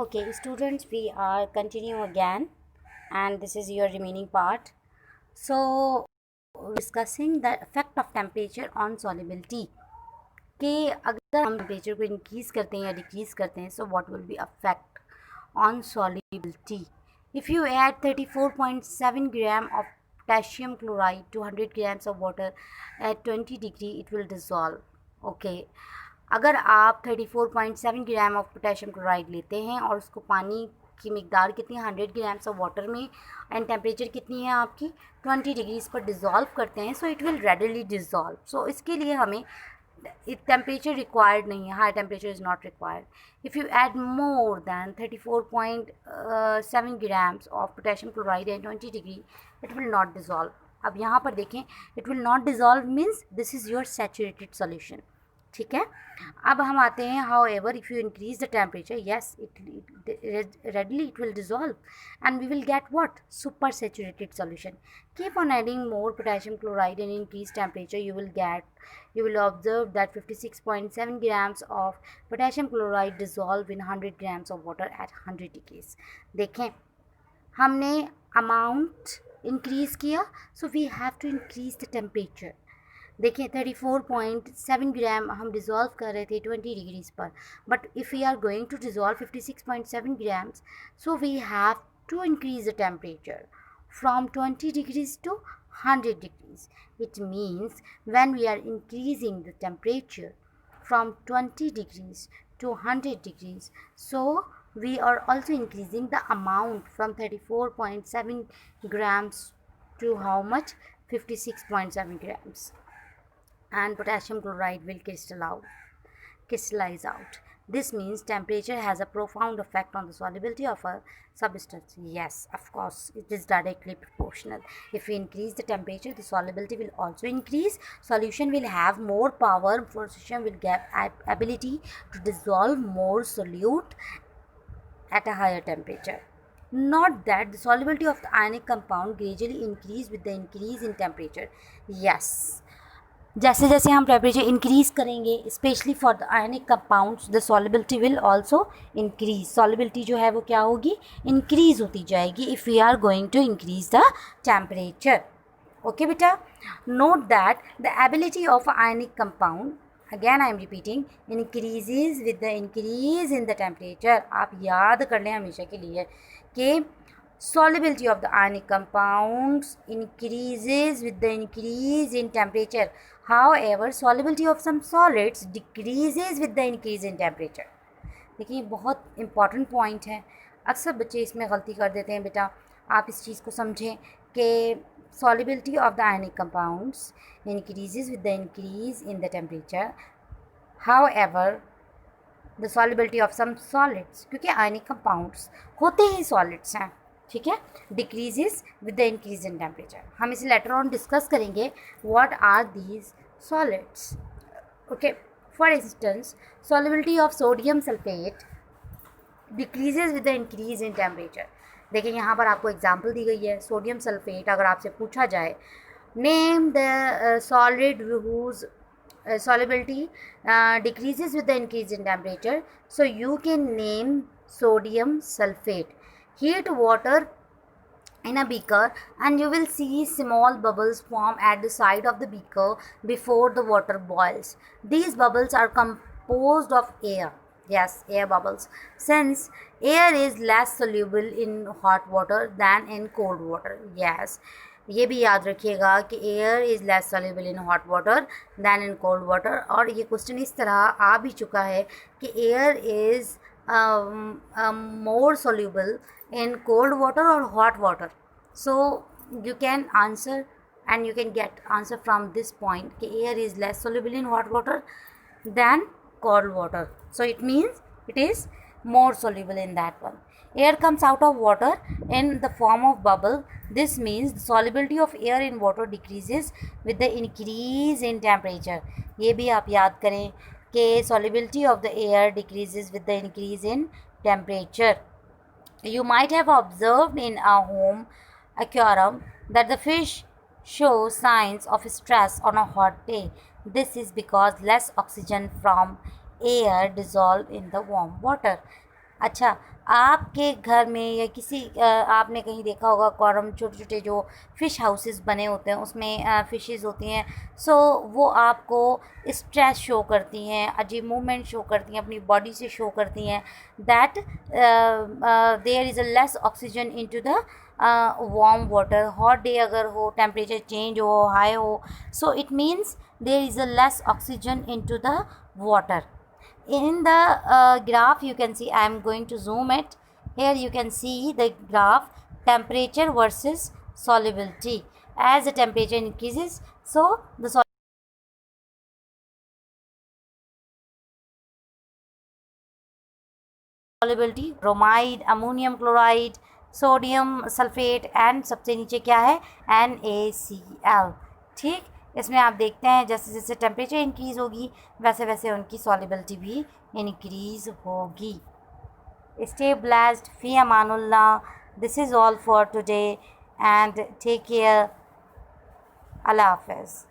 Okay, students, we are continue again, and this is your remaining part. So, discussing the effect of temperature on solubility. कि अगर हम temperature को increase करते हैं या decrease करते हैं, so what will be effect on solubility? If you add 34.7 gram of potassium chloride to 100 grams of water at 20 degree, it will dissolve. Okay. अगर आप 34.7 ग्राम ऑफ पोटेशियम क्लोराइड लेते हैं और उसको पानी की मिकदार कितनी है 100 ग्राम्स ऑफ वाटर में एंड टेम्परेचर कितनी है आपकी 20 डिग्रीज पर डिज़ोल्व करते हैं, so it will readily dissolve. So इसके लिए हमें टेम्परेचर रिक्वायर्ड नहीं है, high temperature is not required. If you add more than 34.7 grams of potassium chloride and 20 degree, it will not dissolve. अब यहाँ पर देखें, it will not dissolve means this is your saturated solution. ठीक है. अब हम आते हैं, however if you increase the temperature, yes it readily it will dissolve and we will get what, supersaturated solution. Keep on adding more potassium chloride and increase temperature, you will observe that 56.7 grams of potassium chloride dissolve in 100 grams of water at 100 degrees. देखें, हमने amount increase किया, so we have to increase the temperature. देखिए 34.7 ग्राम हम dissolve कर रहे थे 20 degrees पर, but if we are going to dissolve 56.7 grams, so we have to increase the temperature from 20 degrees to 100 degrees. It means when we are increasing the temperature from 20 degrees to 100 degrees, so we are also increasing the amount from 34.7 grams to how much, 56.7 grams, and potassium chloride will crystallize out. This means temperature has a profound effect on the solubility of a substance. Yes, of course, it is directly proportional. If we increase the temperature, the solubility will also increase. Solution will have more power. Solution will get ability to dissolve more solute at a higher temperature. Not that the solubility of the ionic compound gradually increase with the increase in temperature. Yes, जैसे जैसे हम temperature increase करेंगे, specially for the ionic compounds, the solubility will also increase. Solubility जो है वो क्या होगी, increase होती जाएगी if we are going to increase the temperature. Okay बेटा, note that the ability of ionic compound, again I am repeating, increases with the increase in the temperature. आप याद कर लें हमेशा के लिए कि solubility of the ionic compounds increases with the increase in temperature. However, solubility of some solids decreases with the increase in temperature. देखिए बहुत इंपॉर्टेंट पॉइंट है, अक्सर बच्चे इसमें गलती कर देते हैं. बेटा आप इस चीज़ को समझें कि solubility of the ionic compounds increases with the increase in the temperature. However, the solubility of some solids, क्योंकि ionic compounds होते ही solids हैं, ठीक है, decreases with the increase in temperature. हम इसे लेटर ऑन डिस्कस करेंगे. What are these solids? Okay, for instance solubility of sodium sulphate decreases with the increase in temperature. देखिए यहाँ पर आपको एग्जांपल दी गई है, सोडियम सल्फेट. अगर आपसे पूछा जाए name the solid whose solubility decreases with the increase in temperature, so you can name sodium sulfate. Heat water in a beaker and you will see small bubbles form at the side of the beaker before the water boils. These bubbles are composed of air. Yes, air bubbles. Since air is less soluble in hot water than in cold water. Yes, ये भी याद रखिएगा कि air is less soluble in hot water than in cold water. और ये question इस तरह आ भी चुका है कि air is more soluble in cold water or hot water. So you can answer and you can get answer from this point कि air is less soluble in hot water than cold water. So it means it is more soluble in that one. Air comes out of water in the form of bubble. This means the solubility of air in water decreases with the increase in temperature. ये भी आप याद करें कि solubility of the air decreases with the increase in temperature. You might have observed in a home aquarium that the fish show signs of stress on a hot day. This is because less oxygen from air dissolve in the warm water. अच्छा, आपके घर में या किसी आपने कहीं देखा होगा aquarium, छोटे छोटे जो फ़िश हाउसेस बने होते हैं उसमें फ़िशेज़ होती हैं। सो वो आपको स्ट्रेस शो करती हैं, अजीब मूवमेंट शो करती हैं, अपनी बॉडी से शो करती हैं that there is a less oxygen into the warm water. Hot day अगर हो, टेम्परेचर चेंज हो, हाई हो, so it means there is a less oxygen into the water. In the graph you can see, I am going to zoom it. Here you can see the graph temperature versus solubility. As the temperature increases, so the solubility, bromide, ammonium chloride, sodium sulphate and सबसे नीचे क्या है, NaCl। ठीक, इसमें आप देखते हैं जैसे जैसे टेम्परेचर इंक्रीज़ होगी वैसे वैसे उनकी सॉल्युबिलिटी भी इंक्रीज़ होगी। Stay blessed. Fi Amanullah. This is all for today and take care. Allah Hafiz.